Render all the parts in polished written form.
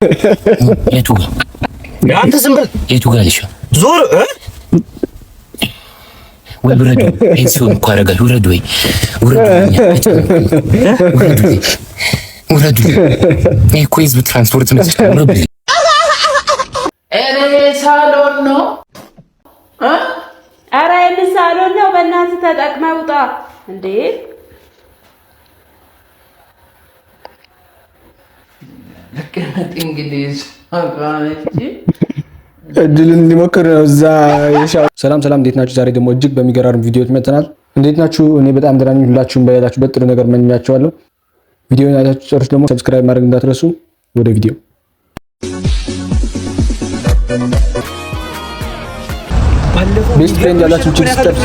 የቱ ጋር አንተ ዝም በል። የቱ ጋር ልሽ ዞር ወይ ውረዱ። ፔንሲዮን እኮ አደረጋችሁ። ውረዱ ወይ ውረዱ። ይሄ እኮ የህዝብ ትራንስፖርት ነው። ውረዱ። ሳሎን ነው። ኧረ የምን ሳሎን ነው? በእናትህ ተጠቅመህ ውጣ እንዴ! ለቀነጥ እንግዲህ እድልን ሊሞክር ነው እዛ የሻው። ሰላም ሰላም፣ እንዴት ናችሁ? ዛሬ ደግሞ እጅግ በሚገራርም ቪዲዮዎች መጥተናል። እንዴት ናችሁ? እኔ በጣም ደህና ነኝ። ሁላችሁም በያላችሁበት ጥሩ ነገር መኛችኋለሁ። ቪዲዮውን አይታችሁ ጨርሱ። ደግሞ ሰብስክራይብ ማድረግ እንዳትረሱ። ወደ ቪዲዮ ቤስት ፍሬንድ ያላችሁ ችግር ጨርሱ።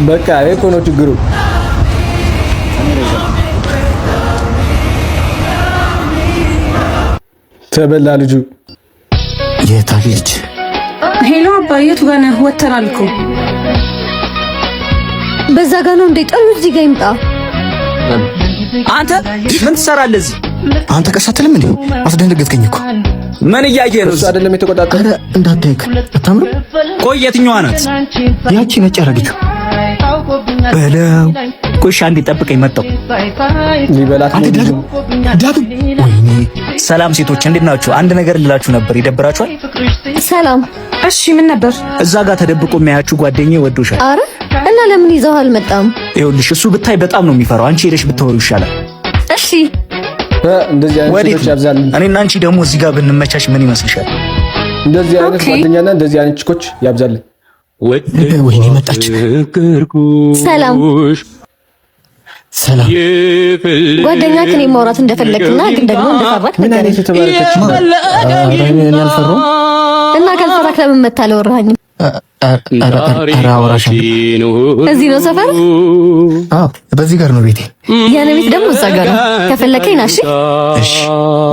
በቃ እኮ ነው ችግሩ። ተበላ ልጁ። የታ ልጅ? ሄሎ አባዬ፣ የቱ ጋር ነህ? ወተናል እኮ። በዛ ጋር ነው እንዴ? ጥሩ እዚህ ጋር ይምጣ። አንተ ምን ትሰራለህ እዚህ? አንተ ቀሳተልም እንዴ? አስደነገጥከኝ እኮ። ምን እያየህ ነው? እሱ አይደለም የተቆጣጠረ። እንዳትይክ አታምሩ። ቆይ የትኛዋ ናት? ያቺ ነጭ ያረገችው በለው። ቆይ አንዴ ጠብቀኝ፣ መጣሁ። ሊበላት ነው ልጁ። ዳግም ወይኔ። ሰላም ሴቶች፣ እንዴት ናችሁ? አንድ ነገር ልላችሁ ነበር። ይደብራችኋል? ሰላም። እሺ ምን ነበር? እዛ ጋር ተደብቆ የሚያያችሁ ጓደኛዬ ወዶሻል። አረ እና ለምን ይዘው አልመጣም? ይኸውልሽ እሱ ብታይ በጣም ነው የሚፈራው። አንቺ ሄደሽ ብትወሩ ይሻላል። እሺ እንደዚህ አይነት ሴቶች ያብዛል። እኔና አንቺ ደግሞ እዚህ ጋር ብንመቻች ምን ይመስልሻል? እንደዚህ አይነት ጓደኛና እንደዚህ አይነት ችኮች ያብዛል። ወይኔ መጣች። ሰላም ሰላም። ጓደኛ ከኔ ማውራት እንደፈለክና ግን ደግሞ እንደፈራክ ምን አይነት ተባረከች ነው? እኔ አልፈራሁም። እና ካልፈራክ ለምን መታ አላወራኸኝም? ኧረ አወራሻለሁ። እዚህ ነው ሰፈር? አዎ በዚህ ጋር ነው ቤቴ። የኔ ቤት ደግሞ እዛ ጋር ነው። ከፈለከኝ ና። እሺ እሺ።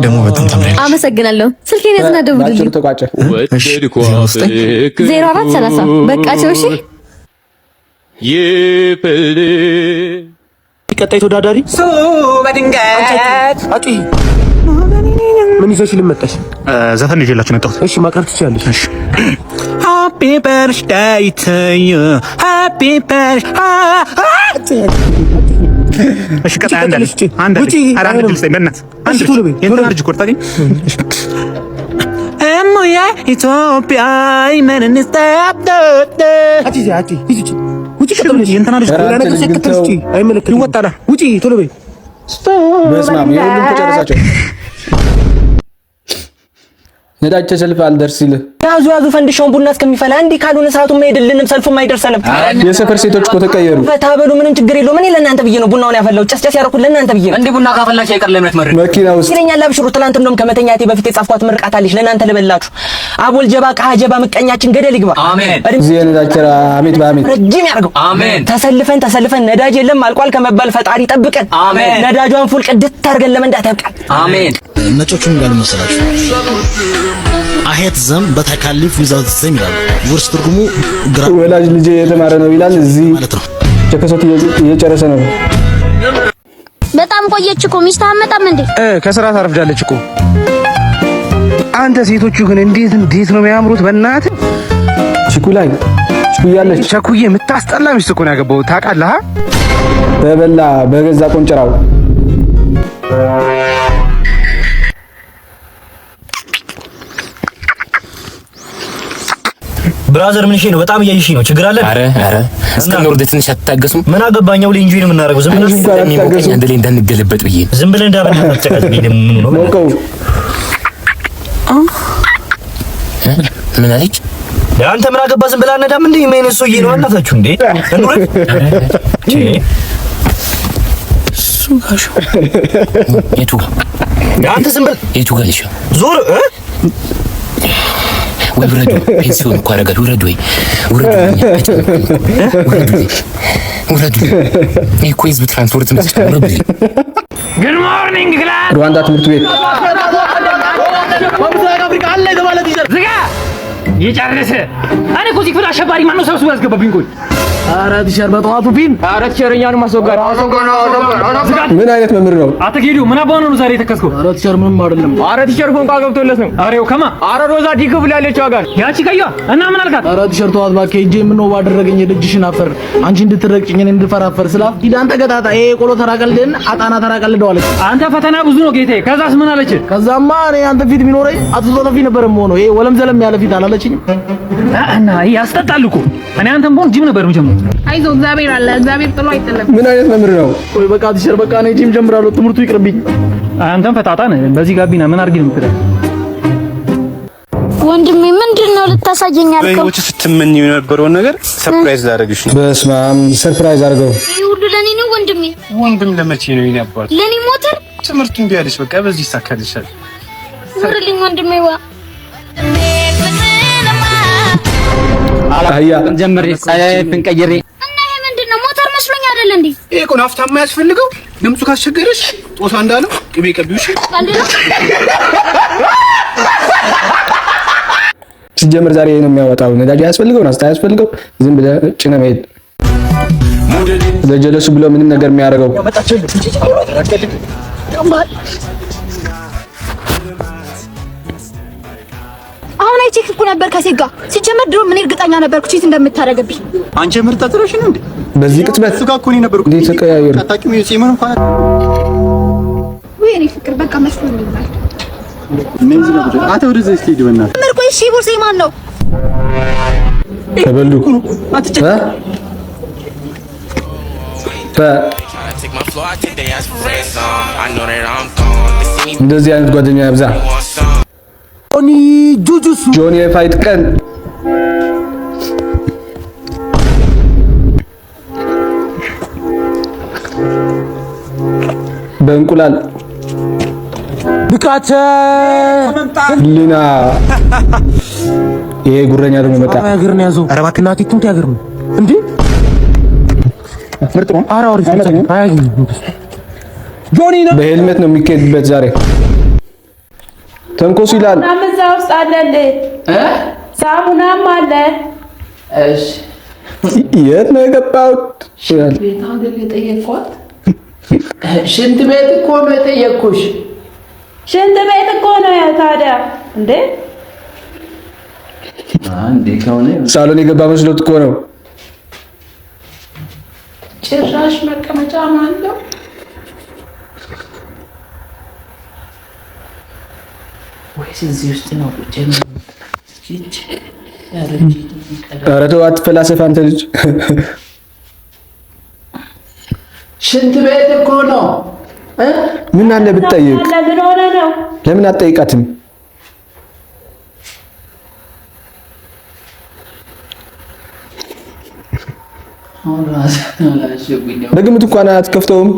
ደግሞ በጣም ተምረሽ። አመሰግናለሁ። ስልኬን ያዝና ደውልልኝ። ተቋጨ። እሺ 0430 በቃ እሺ። ቀጣይ ተወዳዳሪ በድንገት አጪ ምን ይዘሽ ልመጣሽ? ዘፈን ይዤላችሁ መጣሁት። እሺ ማቅረብ ትችላለሽ። እሺ Happy birthday to you. Happy birthday. እሺ ቀጣይ አንድ ልጅ በእናትህ አንድ ልጅ እኮ ታገኝ። እሙዬ ኢትዮጵያ ምን እንስጠብጥ ውጪ የእንትና ልጅ ይወጣላ። ውጪ ቶሎ በይ። በስመ አብ የሁሉም ተጨረሳቸው። ነዳጅ ተሰልፍ አልደርስ ይል ያዙ ፈንድሻውን ቡና እስከሚፈላ እንዲህ ካልሆነ ሰዓቱም አይደልንም፣ ሰልፉም አይደርሰንም። የሰፈር ሴቶች እኮ ተቀየሩ። ፈታበሉ ምንም ችግር የለውም። እኔ ለእናንተ ብዬ ነው ቡናውን ያፈላው። ጨስጨስ ያደረኩት ለእናንተ ብዬ ነው። እንዴ ቡና ካፈላሽ አይቀር ለምን ትመረጥ? መኪና ውስጥ ይለኛል። አብሽሩ ትናንት እንደውም ከመተኛቴ በፊት የጻፍኳት ምርቃት አለች ለእናንተ ልበላችሁ። አቦል ጀባ ቃጀባ ምቀኛችን ገደል ይግባ። አሜን። እዚህ የነዳጅ ተራ አሜት በአሜት ረጅም ያርገው። አሜን። ተሰልፈን ነዳጅ የለም አልቋል ከመባል ፈጣሪ ጠብቀን። አሜን። ነዳጇን ፉል ቅድት አድርገን ለመንዳት ያብቃል። አሜን። ነጮቹን ጋር መሰላችሁ አሄት ዘም በተካሊፍ ዊዛውት ዘም ይላል። ውርስ ትርጉሙ ወላጅ ልጅ የተማረ ነው ይላል። እዚህ ማለት ነው። ቸከሰት እየጨረሰ ነው። በጣም ቆየች እኮ ሚስት አመጣም እንዴ? ከስራ ታረፍዳለች እኮ። አንተ ሴቶቹ ግን እንዴት ነው የሚያምሩት! በእናትህ ችኩያለች። ቸኩዬ የምታስጠላ ሚስት እኮ ነው ያገባው ታውቃለህ? በበላ በገዛ ቆንጨራው ብራዘር ምን ነው? በጣም እያይሽ ነው። ችግር አለ? አረ እስከኖር ትንሽ አትታገሱም? ምን አገባኛው? ለእንጂ ነው የምናደርገው። ዝም ብለን እንደሚሞቀኝ አንድ ላይ እንዳንገለበጥ ብዬ ዝም ብለን እንዳበና ተጨቃጭ ቢደም ምን ነው ምን አለች? አንተ ምን አገባ? ዝም ብላ ነዳም እንዴ? ምን እሱ ነው አናታችሁ እንዴ? ሱጋሹ የቱ አንተ ዝም በል። የቱ ጋር ልሽ? ዞር ወይ ውረዱ። ፔንሲዮን እኮ አደረጋችሁ። ውረዱ ወይ ውረዱ። ይሄ እኮ የህዝብ ትራንስፖርት ነው። ጉድ ሞርኒንግ ክላስ ሩዋንዳ ትምህርት ቤት ይጨርስ። እኔ እኮ እዚህ ክፍል አሸባሪ ማነው ሰብስቦ ያስገባብኝ? ቆይ ኧረ ቲቸር በጠዋቱ ቢን ኧረ ቲቸር እኛንም አስወጋድ። ምን አይነት መምህር ነው? አትጌዱ ምን አባው ነው ዛሬ የተከስከው? ኧረ ቲቸር ምንም አይደለም። ኧረ ቲቸር ፎንቃ ገብቶለት ነው። ኧረ ከማ ኧረ ሮዛ ዲ ክፍል ያለችው አጋር ያቺ ቀይዋ እና ምን አልካት? ኧረ ቲቸር ተዋት እባክህ። እንጂ ምን ነው ባደረገኝ ልጅሽን አፈር አንቺ እንድትረግጭኝ እኔ እንድፈራፈር ስላ ሂዳን ተገጣጣ ይሄ ቆሎ ተራቀልደን አጣና ተራቀልደው አለች። አንተ ፈተና ብዙ ነው ጌታዬ። ከዛስ ምን አለች? ከዛማ እኔ አንተ ፊት ቢኖረኝ አትዞለፊ ነበር የምሆነው። ይሄ ወለም ዘለም ያለ ፊት አላለችኝም እና ያስጠጣል እኮ እኔ አንተም ቦን ጂም ነበር የምጀምረው። አይዞህ እግዚአብሔር አለ። እግዚአብሔር ጥሎ አይጥልም። ምን አይነት መምህር ነው? ቆይ በቃ ቲቸር በቃ እኔ ጂም ጀምራለሁ። ትምህርቱ ይቅርብኝ። አንተም ፈጣጣ ነህ። በዚህ ጋቢና ምን አድርጊ ነው የምትለው? ወንድሜ ምንድነው ልታሳየኝ አልከው? በህይወት ስትመኝ የነበረውን ነገር ሰርፕራይዝ ላደርግሽ ነው። በስመ አብ ሰርፕራይዝ አድርገው። ይሄ ሁሉ ለኔ ነው ወንድሜ? ወንድም ለመቼ ነው ይነባል? ለኔ ሞተር ትምህርቱን ቢያለሽ በቃ በዚህ ይሳካልሻል። ወርልኝ ወንድሜ ዋ አህያ ጀምሬ ሳይፍን ቀይሬ እና ይሄ ምንድነው? ሞተር መስሎኝ አይደል እንዴ? ይሄ እኮ ናፍታ የማያስፈልገው ድምፁ ካስቸገረሽ ጦሳ እንዳለው ቅቤ ቀቢውሽ። ሲጀምር ዛሬ ነው የሚያወጣው። ነዳጅ ያስፈልገው ናስታ ያስፈልገው ዝም ብለህ ጭነህ መሄድ ለጀለሱ ብሎ ምንም ነገር የሚያደርገው አሁን አይ ቼክ እኮ ነበር ከሴት ጋር ሲጀመር ድሮ ምን እርግጠኛ ነበርኩ ቺት እንደምታረገብኝ። አንቺ ምርጥ አጥረሽ ነው እንዴ? በዚህ ቅጽበት እሱ ጋር እኮ ነው ነበርኩ። እንዴት ተቀያየሩ? ታጣቂው የጺመን እንኳን ወይ እኔ ፍቅር በቃ መስሎኝ ነበር። ምን ዝም አተ ወደዚህ እስኪ በእናትህ ምርቆ እሺ ቦርሴ ማን ነው? ተበሉ እንደዚህ አይነት ጓደኛ ያብዛ። ጆኒ ጁጁሱ ጆኒ የፋይት ቀን በእንቁላል ብቃተ ሊና ይሄ ጉረኛ ደግሞ መጣ። ያገር ነው ያዘው። ኧረ እባክህ እናቴ ትሙት ያገር ነው እንዴ? ምርጥ ነው። ኧረ አውሪ ጆኒ ነው በሄልሜት ነው የሚካሄድበት ዛሬ። ተንኮሱ ይላል። እዛ ውስጥ አለል ሳሙናም አለ። እሺ የት ነው የገባሁት? ቤት ሀገር የጠየቅኳት ሽንት ቤት እኮ ነው የጠየቅኩሽ። ሽንት ቤት እኮ ነው ያው። ታዲያ እንዴ አንዴ ከሆነ ሳሎን የገባ መስሎት እኮ ነው። ጭራሽ መቀመጫ ማለው ወይስ እዚህ ውስጥ ነው ቁጭ ነው? ኧረ ተው አትፈላሰፍ አንተ ልጅ። ሽንት ቤት እኮ ነው። ምን አለ ብትጠይቅ? ለምን ሆነ ነው? ለምን አትጠይቃትም? በግምት እንኳን አትከፍተውም።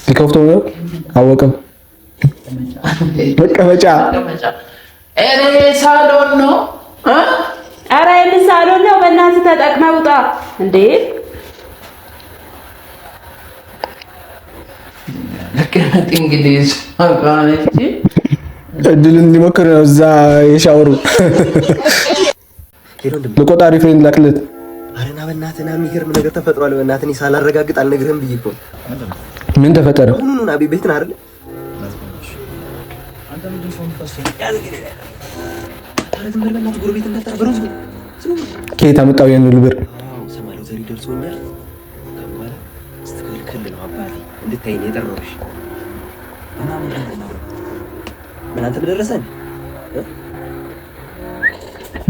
ሊከፍተው ነው አወቅም። መቀመጫ እኔ ሳሎን ነው። ኧረ የምን ሳሎን ነው? በእናትህ ተጠቅመህ ውጣ እንዴ! ለቀጥ እንግዲህ አቃነች እድልን እንዲሞክር ነው እዛ የሻወሩ ለቆጣሪ ፍሬንድ ላክለት። አረና በእናትህ የሚገርም ነገር ተፈጥሯል። በእናትህ ሳላረጋግጥ አልነግርህም ብዬ እኮ። ምን ተፈጠረ? ሁሉን አቤት ቤት ነው አይደል? ከየት አመጣው ይሄን ሁሉ ብር? ሰማለው ዘሪ ደርሶኛል። ተባለ ስትክልክል ነው አባቴ እንድታይ ነው የጠራሁሽ። ምን አንተ ደረሰን?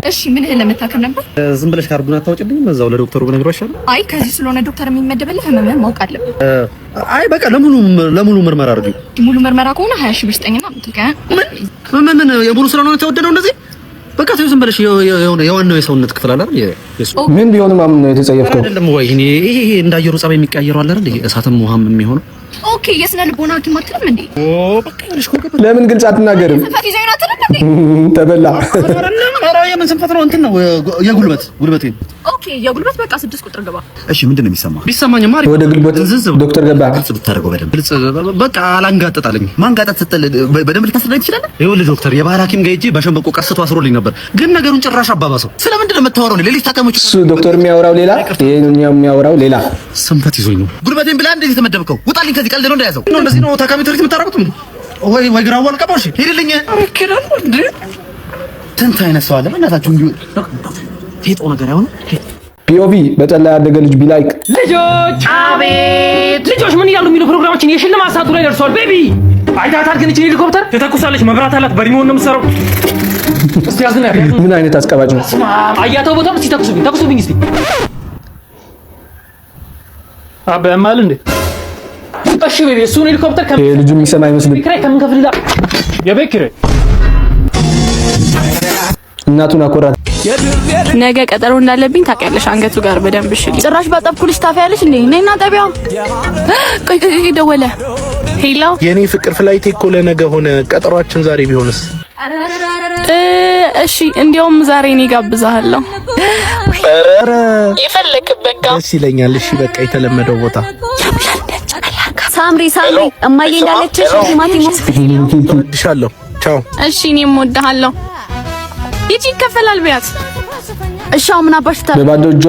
እሺ ምን ለመታከም ነበር? ዝም ብለሽ ካርዱን አታውጭልኝም? እዛው ለዶክተሩ ብነግረው አይ ከዚህ ስለሆነ ዶክተር የሚመደበልህ ህመምህን ማወቅ አለብህ። አይ በቃ ለሙሉ ምርመራ አድርጊ። ሙሉ ምርመራ ከሆነ 20 ሺህ ብር ስጠኝና ምትልከ ምን የሙሉ ስለሆነ የተወደደው እንደዚህ በቃ ተይው። ዝም ብለሽ የዋናው የሰውነት ክፍል አለ አይደል? ምን ቢሆንም አሁን ነው የተጸየፍከው? አይደለም ወይ ይሄ እንዳየሩ ጸባይ የሚቀያየረው አለ አይደል? እሳትም ውሃም የሚሆነው ኦኬ። የስነ ልቦና ሐኪም አትልም እንዴ? በቃ ይኸውልሽ እኮ ለምን ግልጽ አትናገርም? ስንፈት ይዘህ ነው አትልም እንዴ? ተበላ። ኧረ የምን ስንፈት ነው? እንትን ነው ጉልበቴን ኦኬ የጉልበት በቃ 6 ቁጥር ገባ። እሺ ምንድነው የሚሰማ? ቢሰማኝማ ወደ ግልቦት ዶክተር ገባ ግልጽ ብታደርገው በደንብ ግልጽ በቃ አላንጋጠጣለኝ። ማንጋጠጥ ስትል በደንብ ልታስረዳኝ ትችላለህ? ይኸውልህ ዶክተር የባህል ሐኪም ጋር ሄጄ በሸንበቆ ቀስቶ አስሮልኝ ነበር፣ ግን ነገሩን ጭራሽ አባባሰው። ስለምንድን ነው የምታወራው? ሌሊት ታከሞች እሱ ዶክተር የሚያወራው ሌላ፣ ይሄኛው የሚያወራው ሌላ። ስንፈት ይዞኝ ነው ጉልበቴን ብላ እንደዚህ ተመደብከው። ውጣልኝ ከዚህ ቀልድ ነው እንደያዘው ነው። እንደዚህ ነው ታካሚ ትሪት የምታረጉት? ወይ ግራው አልቀባሽ ሄድልኝ። አረከራል እንዴ ትንት አይነት ሰው አለ በእናታችሁ እንዴ ፌጦ ነገር አይሆንም። ፒኦቪ በጠላ ያደገ ልጅ ቢላይክ ልጆች አቤት ልጆች ምን ይላሉ የሚሉ ፕሮግራማችን የሽልማት ሰዓቱ ላይ ደርሷል። ቤቢ አይታታል ግን እቺ ሄሊኮፕተር ትተኩሳለች፣ መብራት አላት፣ በሪሞት ነው የምትሰራው። እስቲ ያዝና ምን አይነት አስቀባጭ ነው? አያተው ቦታ እስቲ ተኩሱብኝ እስቲ አበማል እንዴ። እሺ ቤቢ እሱን ሄሊኮፕተር ልጁ የሚሰማ አይመስልም። ኪራይ ከምን ከፍልላ የቤት ኪራይ እናቱን አኮራት። ነገ ቀጠሮ እንዳለብኝ ታውቂያለሽ። አንገቱ ጋር በደንብ እሺ። ጭራሽ ባጠብኩልሽ ታፊያለሽ እንዴ? ነይና ጠቢያው። ቆይ ደወለ። ሄሎ የኔ ፍቅር ፍላይቴ እኮ ለነገ ሆነ። ቀጠሯችን ዛሬ ቢሆንስ? እሺ እንዲያውም ዛሬ እኔ ጋብዛለሁ። ኧረ ይፈልክበት ጋር ደስ ይለኛል። እሺ በቃ የተለመደው ቦታ ሳምሪ እማዬ እንዳለችሽ ቲማቲም እወድሻለሁ። ቻው። እሺ እኔም እወድሃለሁ። ይቺ ይከፈላል ቢያት። እሺ ምን አባሽ ታዲያ በባዶ እጇ።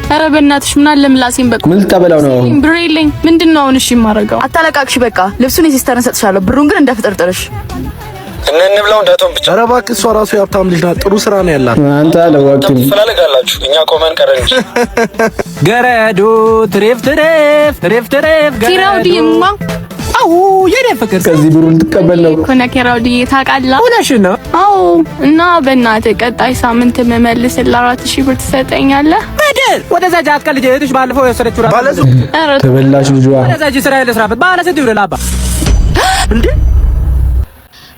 ኧረ በእናትሽ ምን አለ ምላሴን በቃ ምን ልታበላው ነው? ብር የለኝ። ምንድነው አሁን? እሺ የማደርገው አታለቃቅሽ። በቃ ልብሱን የሲስተርን ሰጥሻለሁ፣ ብሩን ግን እንደፍጥርጥርሽ እንብላው እንዳቶም ብቻ። ኧረ እባክህ እሷ ራሱ የሀብታም ልጅ ናት። ጥሩ ስራ ነው ያላት። አንተ አለዋቂም ትፈልጋላችሁ፣ እኛ ቆመን ቀረን እንጂ። ገረዱ ትሬፍ ኪራውዲማ አው የኔ ፍቅር ከዚህ ብሩን ልትቀበል ነው ኮነ ኪራውዲ ታውቃለህ? እውነትሽን ነው። አዎ እና በእናትህ ቀጣይ ሳምንት መመልስልህ 4000 ብር ትሰጠኛለህ? አይደል ወደዛ ጃት ልጅ እህትሽ ባለፈው የወሰደችው ራስ ተበላሽ ልጅዋ። ወደዛ ስራ ለስራበት ባለ ስንት ይብረል አባ እንዴ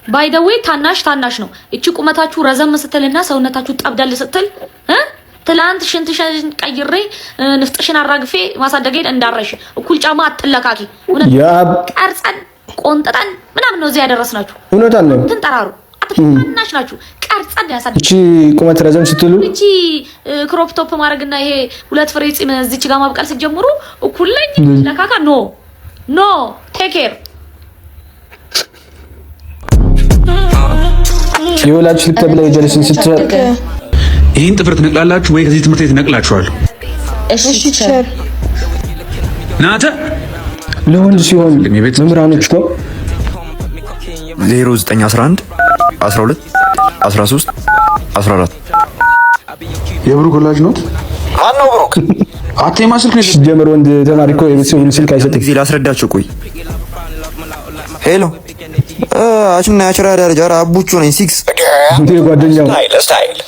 ባይ ዘ ዌይ ታናሽ ነው። እቺ ቁመታችሁ ረዘም ስትልና ሰውነታችሁ ጠብዳል ስትል ትላንት ሽንትሽን ቀይሬ ንፍጥሽን አራግፌ ማሳደገኝ እንዳረሽ እኩል ጫማ አትለካኪ። ቀርጸን ቆንጠጠን ምናምን ነው እዚህ ያደረስናችሁ። እውነታን ነው። ትንጠራሩ አትናሽ ናችሁ። ቀርጸን ያሳደገኝ እቺ ቁመት ረዘም ስትሉ እቺ ክሮፕ ቶፕ ማድረግና ይሄ ሁለት ፍሬ ጺም እዚች ጋር ማብቀል ስትጀምሩ እኩል ላይ ለካካ ኖ ቴክ ኬር። የወላችሁ ልክ ተብላ የጀለስን ስትሰጥ ይህን ጥፍር ትነቅላላችሁ ወይ ከዚህ ትምህርት ቤት ነቅላችኋል? እሺ ቲቸር። ናተ ለወንድ ሲሆን መምህራኖች እኮ 0911 12 13 14 የብሩክ ወላጅ ነው። ማን ነው ብሩክ? አቴማ ስልክ ነው ጀመር። ወንድ ተማሪ እኮ የቤተሰቡን ስልክ አይሰጥም። ጊዜ ላስረዳችሁ። ቆይ ሄሎ አችና ያችራ ደረጃ አቡቹ ነኝ 6 እንዴ ጓደኛው ስታይል።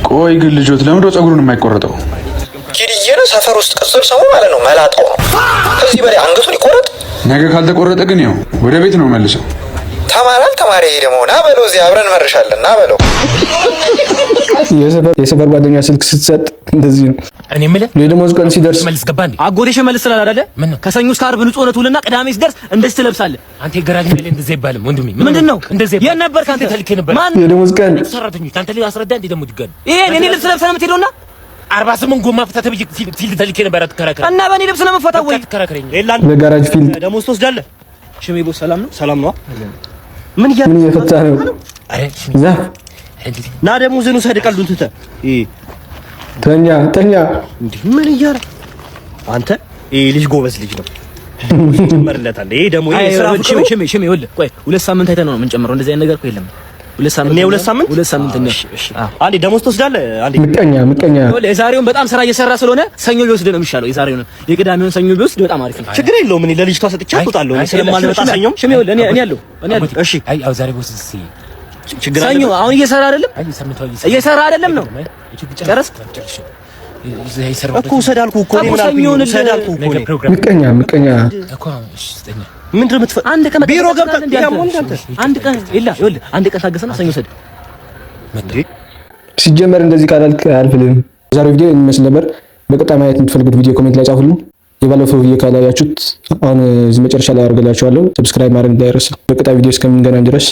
ቆይ ግን ልጆት ለምንድነው ፀጉሩን የማይቆረጠው? ኪድዬ ሰፈር ውስጥ ቅጽል ሰው ማለት ነው መላጣው ነው። ከዚህ በላይ አንገቱን ይቆረጥ። ነገ ካልተቆረጠ ግን ያው ወደ ቤት ነው መልሰው። ተማሪ ደግሞ ና በለው፣ እዚህ አብረን መርሻለን ና በለው። የሰፈር ጓደኛ ስልክ ስትሰጥ እንደዚህ ነው። እኔ የምልህ የደሞዝ ቀን ሲደርስ መልስ ገባ እንዴ? አጎቴሽ መልስ ስላል አይደለ? ምን ከሰኞ እስከ ዓርብ ንጹህ ነህ ውልና ቅዳሜ ሲደርስ እንደዚህ ትለብሳለህ። አንተ የገራጅ ነው እንደዚህ ይባልም ወንድሜ። ምንድነው እንደዚህ? የት ነበርክ አንተ? ተልኬ ነበር። ማን የደሞዝ ቀን ሰራተኞች አንተ ላይ አስረዳ እንዴ? ደሞ ይገል ይሄ እኔ ልብስ ለብሰህ ነው የምትሄደውና 48 ጎማ ፍታ ተብዬ ፊልድ ተልኬ ነበር። አትከራከረ እና በእኔ ልብስ ነው የምትፈታው ወይ? አትከራከረኝ። ለጋራጅ ፊልድ ደሞዝ ትወስዳለህ። ሽሜ ቦስ ሰላም ነው? ሰላም ነው። ምን እየፈታ ነው? አረ ዛ ና ደግሞ ዘኑ ሰደ ቀልዱን ትተህ ተኛ እንዴ ምን እያረ አንተ ልጅ ጎበዝ ልጅ ነው ጀመርለታል። ይሄ ደግሞ ይሄ ስራ ሽሜ ይኸውልህ፣ ቆይ 2 ሳምንት አይተህ ነው የምንጨምረው። እንደዚህ አይነት ነገር እኮ የለም። 2 ሳምንት ነው። አንዴ ደሞዝ ትወስዳለህ። አንዴ ምቀኛ ይኸውልህ፣ የዛሬውን በጣም ስራ እየሰራ ስለሆነ ሰኞ ቢወስድ ነው የሚሻለው። የዛሬውን የቅዳሜውን ሰኞ ቢወስድ በጣም አሪፍ ነው። ችግር የለውም። እኔ ለልጅቷ ሰጥቼ አውጣለሁ። እኔ ስለማልመጣ ሰኞም ሽሜ ይኸውልህ፣ እኔ ያለው እሺ። አይ አው ዛሬ ቦስ ችግር ሰኞ አሁን እየሰራ አይደለም። እየሰራ አይደለም ነው ጨረስ እኮ ውሰድ አልኩህ እኮ እኔ ምን አልኩኝ? ውሰድ አልኩህ እኮ እኔ ምቀኛ እኮ ምንድን ነው የምትፈ- አንድ ቀን ቢሮ ገብተህ አንድ ቀን ይኸውልህ፣ አንድ ቀን ታገሰና ሰኞ ውሰድ። ሲጀመር እንደዚህ ካላልክ አልፈልግም። ዛሬው ቪዲዮ የሚመስል ነበር። በቀጣይ ማየት የምትፈልጉት ቪዲዮ ኮሜንት ላይ ጻፉልኝ። የባለፈው ቪዲዮ ካላያችሁት አሁን እዚህ መጨረሻ ላይ አድርገላችኋለሁ። ሰብስክራይብ ማድረግ እንዳይረሳ። በቀጣይ ቪዲዮ እስከምንገናኝ ድረስ